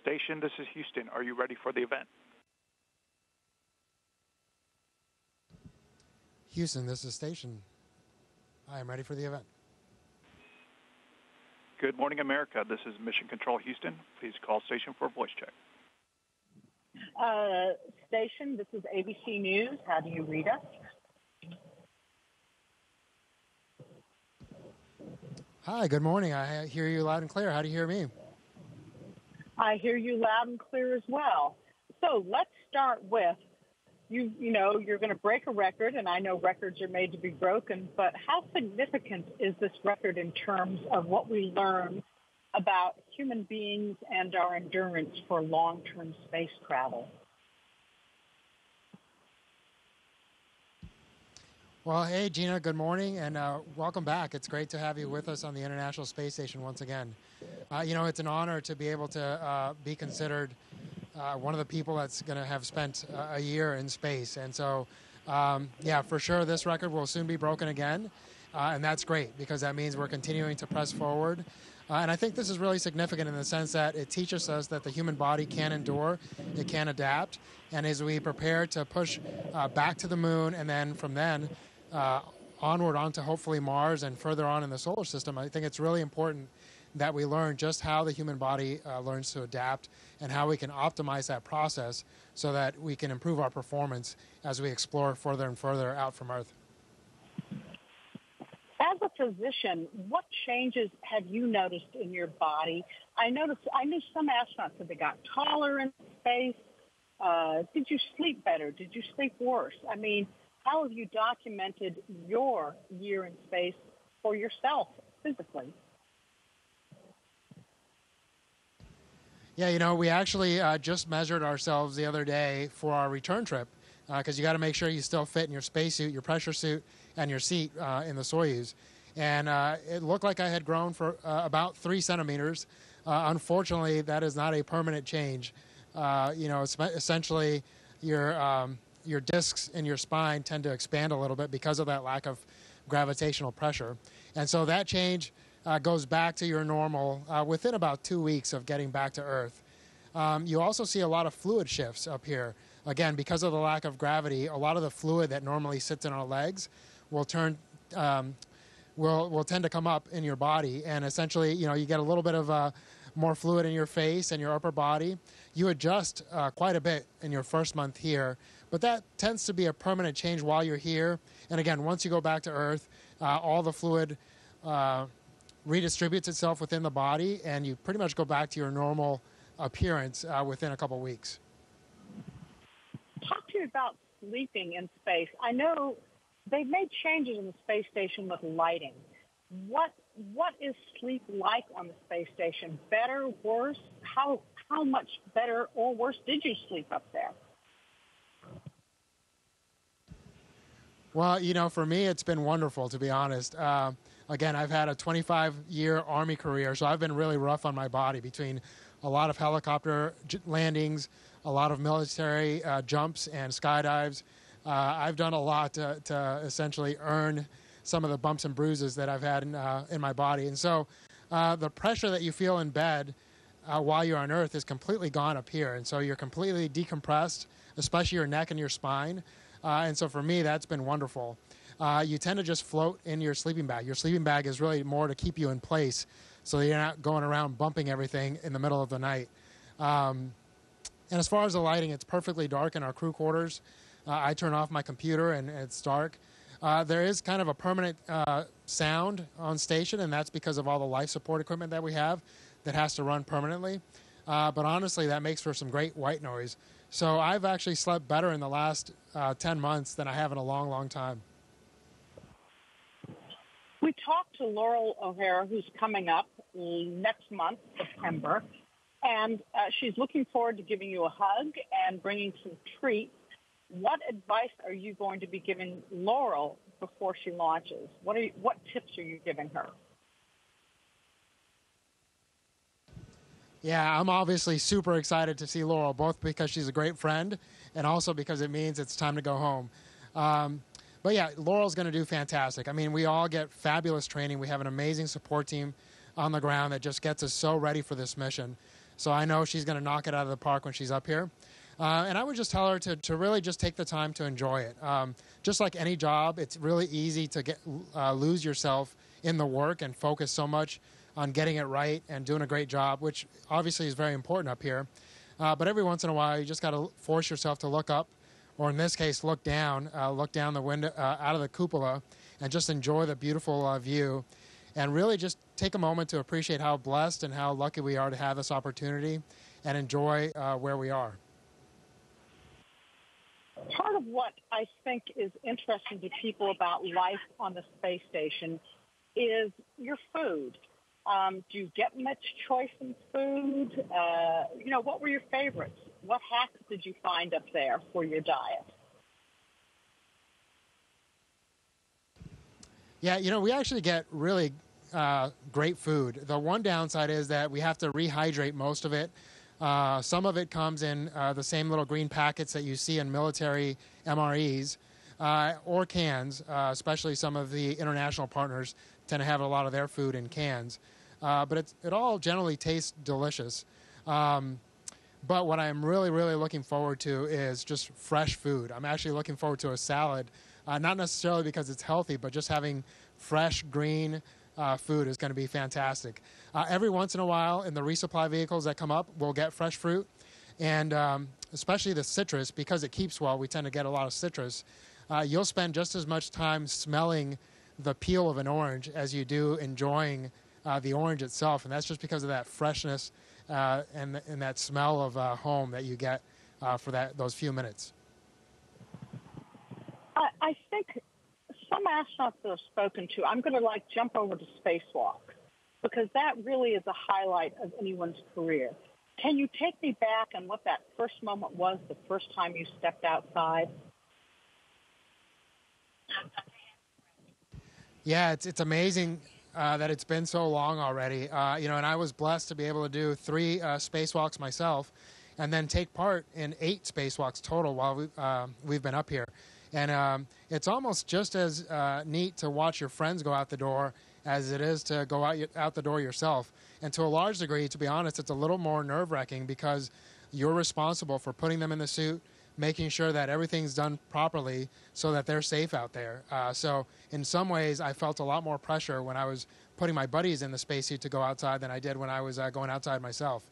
Station, this is Houston. Are you ready for the event? Houston, this is Station. I am ready for the event. Good morning, America. This is Mission Control Houston. Please call station for a voice check. Station, this is ABC News. How do you read us? Hi, good morning. I hear you loud and clear. How do you hear me? I hear you loud and clear as well. So let's start with, you know, you're going to break a record, and I know records are made to be broken, but how significant is this record in terms of what we learn about human beings and our endurance for long-term space travel? Well, hey, Gina, good morning, and welcome back. It's great to have you with us on the International Space Station once again. You know, it's an honor to be able to be considered one of the people that's going to have spent a year in space. And so, yeah, for sure, this record will soon be broken again. And that's great because that means we're continuing to press forward. And I think this is really significant in the sense that it teaches us that the human body can endure, it can adapt. And as we prepare to push back to the moon and then from then onward onto hopefully Mars and further on in the solar system, I think it's really important that we learn just how the human body learns to adapt and how we can optimize that process so that we can improve our performance as we explore further and further out from Earth. As a physician, what changes have you noticed in your body? I knew some astronauts said they got taller in space. Did you sleep better? Did you sleep worse? I mean, how have you documented your year in space for yourself physically? Yeah, you know, we actually just measured ourselves the other day for our return trip because you got to make sure you still fit in your spacesuit, your pressure suit, and your seat in the Soyuz. And it looked like I had grown for about 3 centimeters. Unfortunately, that is not a permanent change. You know, essentially your discs in your spine tend to expand a little bit because of that lack of gravitational pressure. And so that change goes back to your normal within about 2 weeks of getting back to Earth. You also see a lot of fluid shifts up here. Again, because of the lack of gravity, a lot of the fluid that normally sits in our legs will will tend to come up in your body, and essentially, you know, you get a little bit of more fluid in your face and your upper body. You adjust quite a bit in your first month here, but that tends to be a permanent change while you're here. And again, once you go back to Earth, all the fluid redistributes itself within the body, and you pretty much go back to your normal appearance within a couple weeks. Talk to me about sleeping in space. I know they've made changes in the space station with lighting. What is sleep like on the space station? Better, worse? How much better or worse did you sleep up there? Well, you know, for me, it's been wonderful, to be honest. Again, I've had a 25-year Army career, so I've been really rough on my body between a lot of helicopter landings, a lot of military jumps and skydives. I've done a lot to essentially earn some of the bumps and bruises that I've had in my body. And so the pressure that you feel in bed while you're on Earth is completely gone up here. And so you're completely decompressed, especially your neck and your spine. And so for me, that's been wonderful. You tend to just float in your sleeping bag. Your sleeping bag is really more to keep you in place so that you're not going around bumping everything in the middle of the night. And as far as the lighting, it's perfectly dark in our crew quarters. I turn off my computer and it's dark. There is kind of a permanent sound on station, and that's because of all the life support equipment that we have that has to run permanently. But honestly, that makes for some great white noise. So I've actually slept better in the last 10 months than I have in a long, long time. We talked to Laurel O'Hara, who's coming up next month, September, and she's looking forward to giving you a hug and bringing some treats. What advice are you going to be giving Laurel before she launches? What tips are you giving her? Yeah, I'm obviously super excited to see Laurel, both because she's a great friend and also because it means it's time to go home. But yeah, Laurel's going to do fantastic. I mean, we all get fabulous training. We have an amazing support team on the ground that just gets us so ready for this mission. So I know she's going to knock it out of the park when she's up here. And I would just tell her to really just take the time to enjoy it. Just like any job, it's really easy to lose yourself in the work and focus so much on getting it right and doing a great job, which obviously is very important up here. But every once in a while, you just got to force yourself to look up, or in this case, look down the window, out of the cupola, and just enjoy the beautiful view. And really just take a moment to appreciate how blessed and how lucky we are to have this opportunity and enjoy where we are. Part of what I think is interesting to people about life on the space station is your food. Do you get much choice in food? What were your favorites? What hacks did you find up there for your diet? Yeah, we actually get really great food. The one downside is that we have to rehydrate most of it. Some of it comes in the same little green packets that you see in military MREs or cans, especially some of the international partners tend to have a lot of their food in cans. But it all generally tastes delicious. But what I'm really, really looking forward to is just fresh food. I'm actually looking forward to a salad, not necessarily because it's healthy, but just having fresh, green food is going to be fantastic. Every once in a while, in the resupply vehicles that come up, we'll get fresh fruit. And especially the citrus, because it keeps well, we tend to get a lot of citrus. You'll spend just as much time smelling the peel of an orange as you do enjoying the orange itself. And that's just because of that freshness and that smell of home that you get for those few minutes. I think some astronauts that I've spoken to, I'm going to jump over to spacewalk because that really is a highlight of anyone's career. Can you take me back on what that first moment was, the first time you stepped outside? Yeah, it's amazing that it's been so long already. And I was blessed to be able to do 3 spacewalks myself and then take part in 8 spacewalks total while we've been up here. And it's almost just as neat to watch your friends go out the door as it is to go out the door yourself. And to a large degree, to be honest, it's a little more nerve-wracking because you're responsible for putting them in the suit, making sure that everything's done properly so that they're safe out there. So in some ways, I felt a lot more pressure when I was putting my buddies in the spacesuit to go outside than I did when I was going outside myself.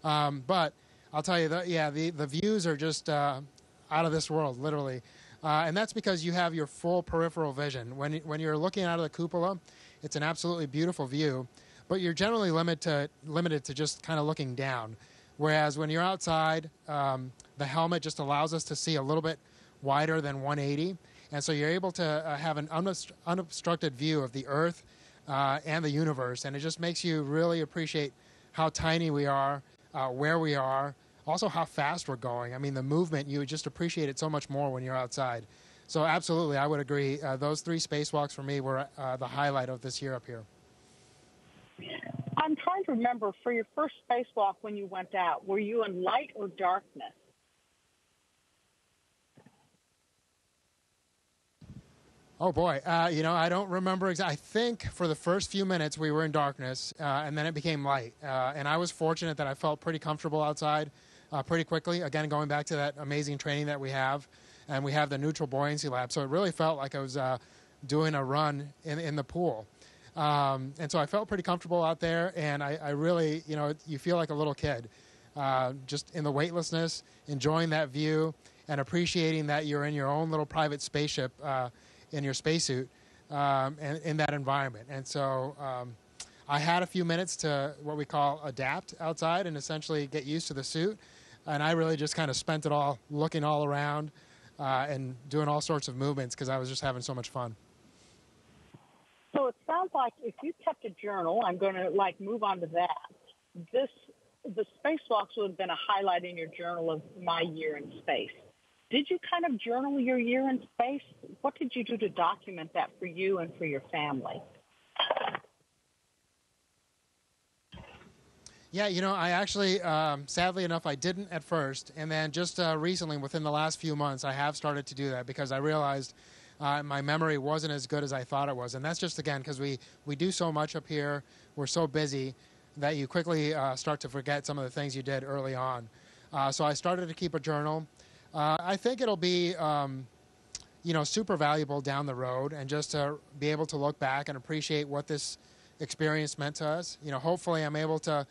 But I'll tell you, the views are just out of this world, literally. And that's because you have your full peripheral vision. When you're looking out of the cupola, it's an absolutely beautiful view, but you're generally limited to just kind of looking down. Whereas when you're outside, the helmet just allows us to see a little bit wider than 180. And so you're able to have an unobstructed view of the Earth and the universe. And it just makes you really appreciate how tiny we are, where we are, also how fast we're going. I mean, the movement, you just appreciate it so much more when you're outside. So absolutely, I would agree. Those 3 spacewalks for me were the highlight of this year up here. I'm trying to remember, for your first spacewalk when you went out, were you in light or darkness? Oh, boy. I don't remember exactly. I think for the first few minutes we were in darkness, and then it became light. And I was fortunate that I felt pretty comfortable outside pretty quickly. Again, going back to that amazing training that we have, and we have the neutral buoyancy lab. So it really felt like I was doing a run in the pool. And so I felt pretty comfortable out there, and I really, you feel like a little kid, just in the weightlessness, enjoying that view, and appreciating that you're in your own little private spaceship in your spacesuit and in that environment. And so I had a few minutes to what we call adapt outside and essentially get used to the suit. And I really just kind of spent it all looking all around and doing all sorts of movements because I was just having so much fun. So it sounds like if you kept a journal, I'm going to move on to that. The spacewalks would have been a highlight in your journal of my year in space. Did you kind of journal your year in space? What did you do to document that for you and for your family? Yeah, I actually, sadly enough, I didn't at first. And then just recently, within the last few months, I have started to do that because I realized my memory wasn't as good as I thought it was. And that's just, again, because we do so much up here. We're so busy that you quickly start to forget some of the things you did early on. So I started to keep a journal. I think it'll be super valuable down the road, and just to be able to look back and appreciate what this experience meant to us. Hopefully I'm able to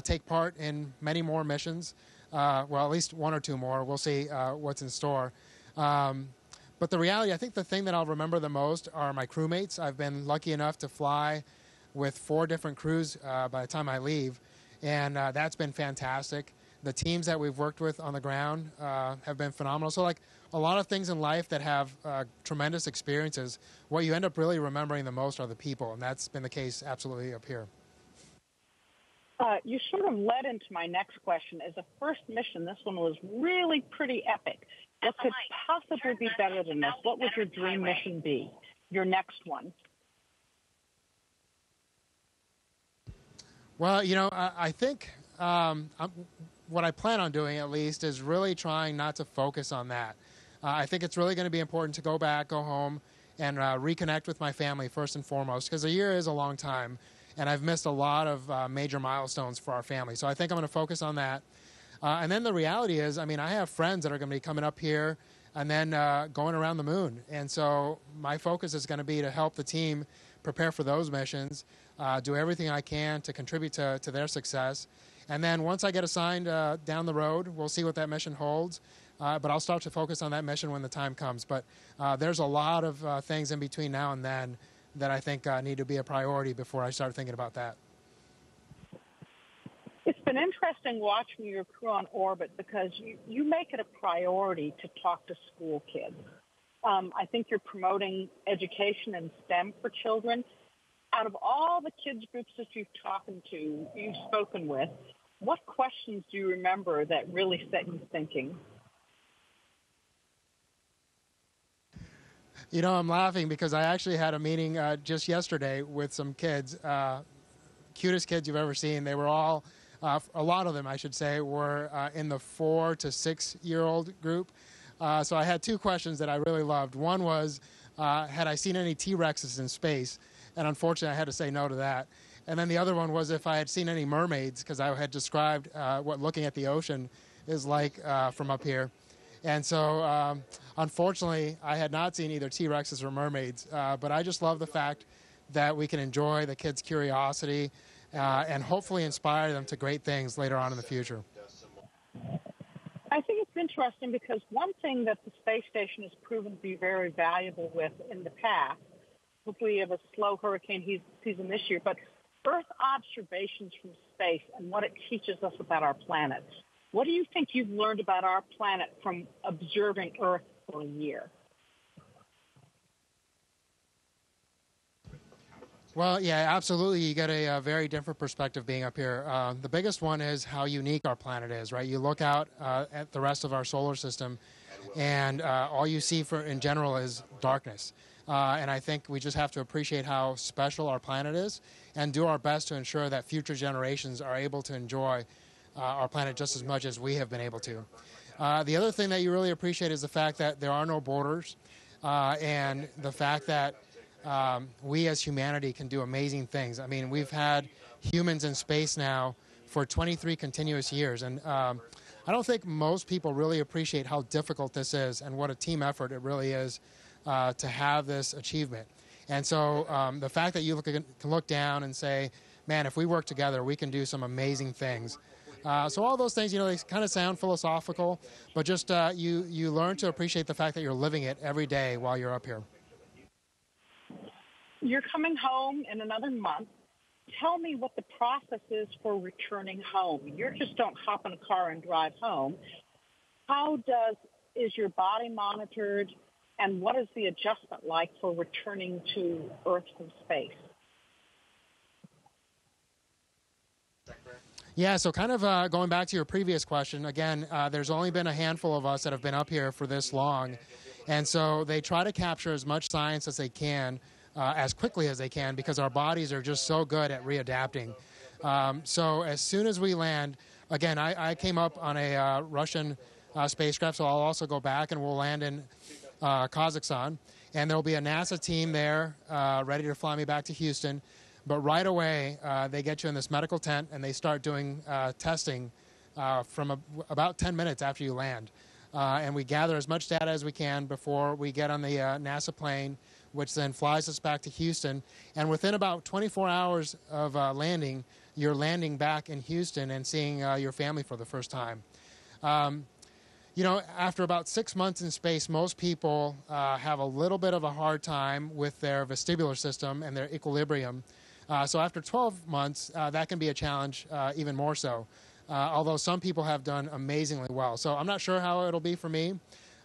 take part in many more missions. Well, at least one or two more. We'll see what's in store. But the reality, I think the thing that I'll remember the most are my crewmates. I've been lucky enough to fly with 4 different crews by the time I leave, and that's been fantastic. The teams that we've worked with on the ground have been phenomenal. So like a lot of things in life that have tremendous experiences, what you end up really remembering the most are the people, and that's been the case absolutely up here. You sort of led into my next question. As a first mission, this one was really pretty epic. What could possibly be better than this? What would your dream mission be, your next one? Well, I think what I plan on doing, at least, is really trying not to focus on that. I think it's really going to be important to go back, go home, and reconnect with my family first and foremost, because a year is a long time, and I've missed a lot of major milestones for our family. So I think I'm going to focus on that. And then the reality is, I have friends that are going to be coming up here and then going around the moon. And so my focus is going to be to help the team prepare for those missions, do everything I can to contribute to their success. And then once I get assigned down the road, we'll see what that mission holds. But I'll start to focus on that mission when the time comes. But there's a lot of things in between now and then that I think need to be a priority before I start thinking about that. It's been interesting watching your crew on orbit because you make it a priority to talk to school kids. I think you're promoting education and STEM for children. Out of all the kids groups that you've spoken with, what questions do you remember that really set you thinking? I'm laughing because I actually had a meeting just yesterday with some kids, cutest kids you've ever seen. They were all, a lot of them, I should say, were in the 4 to 6 year old group. So I had 2 questions that I really loved. One was, had I seen any T-Rexes in space? And unfortunately, I had to say no to that. And then the other one was if I had seen any mermaids, because I had described what looking at the ocean is like from up here. And so, unfortunately, I had not seen either T-Rexes or mermaids. But I just love the fact that we can enjoy the kids' curiosity and hopefully inspire them to great things later on in the future. I think it's interesting because one thing that the space station has proven to be very valuable with in the past, hopefully we have a slow hurricane season this year, but Earth observations from space and what it teaches us about our planet. What do you think you've learned about our planet from observing Earth for a year? Well, yeah, absolutely. You get a very different perspective being up here. The biggest one is how unique our planet is, right? You look out at the rest of our solar system, and all you see in general is darkness. And I think we just have to appreciate how special our planet is and do our best to ensure that future generations are able to enjoy our planet just as much as we have been able to. The other thing that you really appreciate is the fact that there are no borders and the fact that we as humanity can do amazing things. We've had humans in space now for 23 continuous years, and I don't think most people really appreciate how difficult this is and what a team effort it really is to have this achievement. And so the fact that you can look down and say, man, if we work together, we can do some amazing things. So all those things, they kind of sound philosophical, but just you learn to appreciate the fact that you're living it every day while you're up here. You're coming home in another month. Tell me what the process is for returning home. You just don't hop in a car and drive home. Is your body monitored, and what is the adjustment like for returning to Earth from space? Yeah, so kind of going back to your previous question, again, there's only been a handful of us that have been up here for this long, and so they try to capture as much science as they can, as quickly as they can, because our bodies are just so good at readapting. So as soon as we land, again, I came up on a Russian spacecraft, so I'll also go back and we'll land in Kazakhstan, and there'll be a NASA team there ready to fly me back to Houston. But right away, they get you in this medical tent and they start doing testing from about 10 minutes after you land. And we gather as much data as we can before we get on the NASA plane, which then flies us back to Houston. And within about 24 hours of landing, you're landing back in Houston and seeing your family for the first time. You know, after about 6 months in space, most people have a little bit of a hard time with their vestibular system and their equilibrium. So after 12 months, that can be a challenge even more so, although some people have done amazingly well. So I'm not sure how it'll be for me.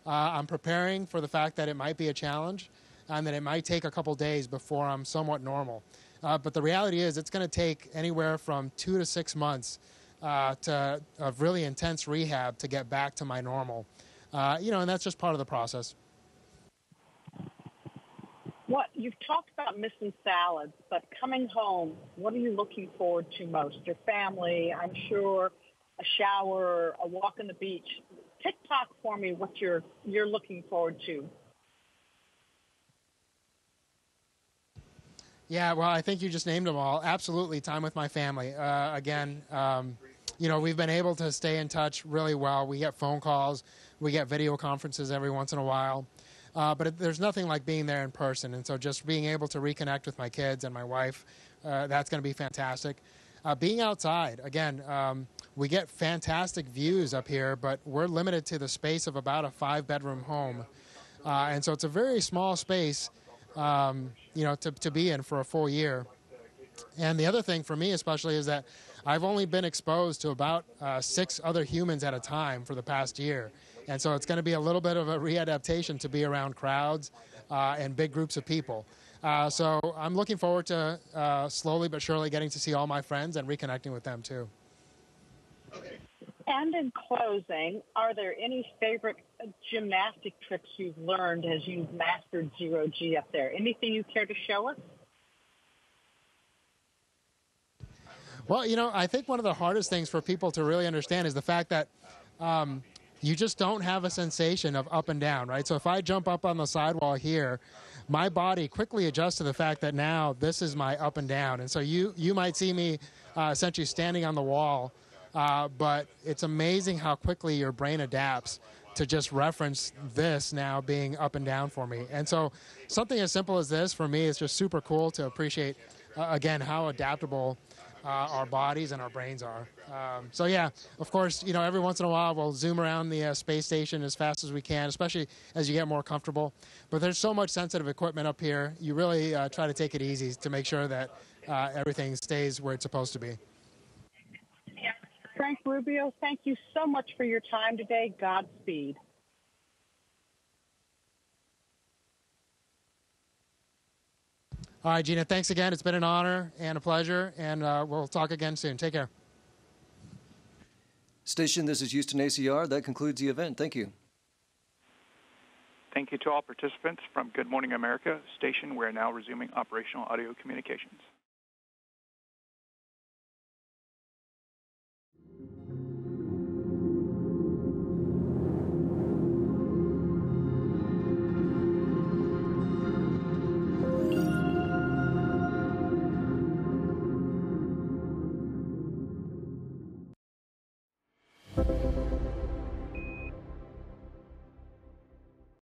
I'm preparing for the fact that it might be a challenge and that it might take a couple days before I'm somewhat normal. But the reality is it's going to take anywhere from 2 to 6 months to a really intense rehab to get back to my normal. You know, and that's just part of the process. What you've talked about missing salads, but coming home, what are you looking forward to most? Your family, I'm sure, a shower, a walk on the beach. TikTok for me what you're looking forward to. Yeah, well, I think you just named them all. Absolutely, time with my family. Again, you know, we've been able to stay in touch really well. We get phone calls, we get video conferences every once in a while. But there's nothing like being there in person. And so just being able to reconnect with my kids and my wife, that's going to be fantastic. Being outside, again, we get fantastic views up here, but we're limited to the space of about a 5-bedroom home. And so it's a very small space, you know, to be in for a full year. And the other thing for me especially is that I've only been exposed to about 6 other humans at a time for the past year. And so it's going to be a little bit of a readaptation to be around crowds and big groups of people. So I'm looking forward to slowly but surely getting to see all my friends and reconnecting with them too. And in closing, are there any favorite gymnastic tricks you've learned as you've mastered zero-G up there? Anything you care to show us? Well, you know, I think one of the hardest things for people to really understand is the fact that you just don't have a sensation of up and down, right? So if I jump up on the sidewall here, my body quickly adjusts to the fact that now this is my up and down. And so you might see me essentially standing on the wall, but it's amazing how quickly your brain adapts to just reference this now being up and down for me. And so something as simple as this for me is just super cool to appreciate, again, how adaptable our bodies and our brains are. So yeah, of course, you know, every once in a while we'll zoom around the space station as fast as we can, especially as you get more comfortable. But there's so much sensitive equipment up here. You really try to take it easy to make sure that everything stays where it's supposed to be. Frank Rubio, thank you so much for your time today. Godspeed. All right, Gina, thanks again. It's been an honor and a pleasure, and we'll talk again soon. Take care. Station, this is Houston ACR. That concludes the event. Thank you. Thank you to all participants from Good Morning America Station. We're now resuming operational audio communications.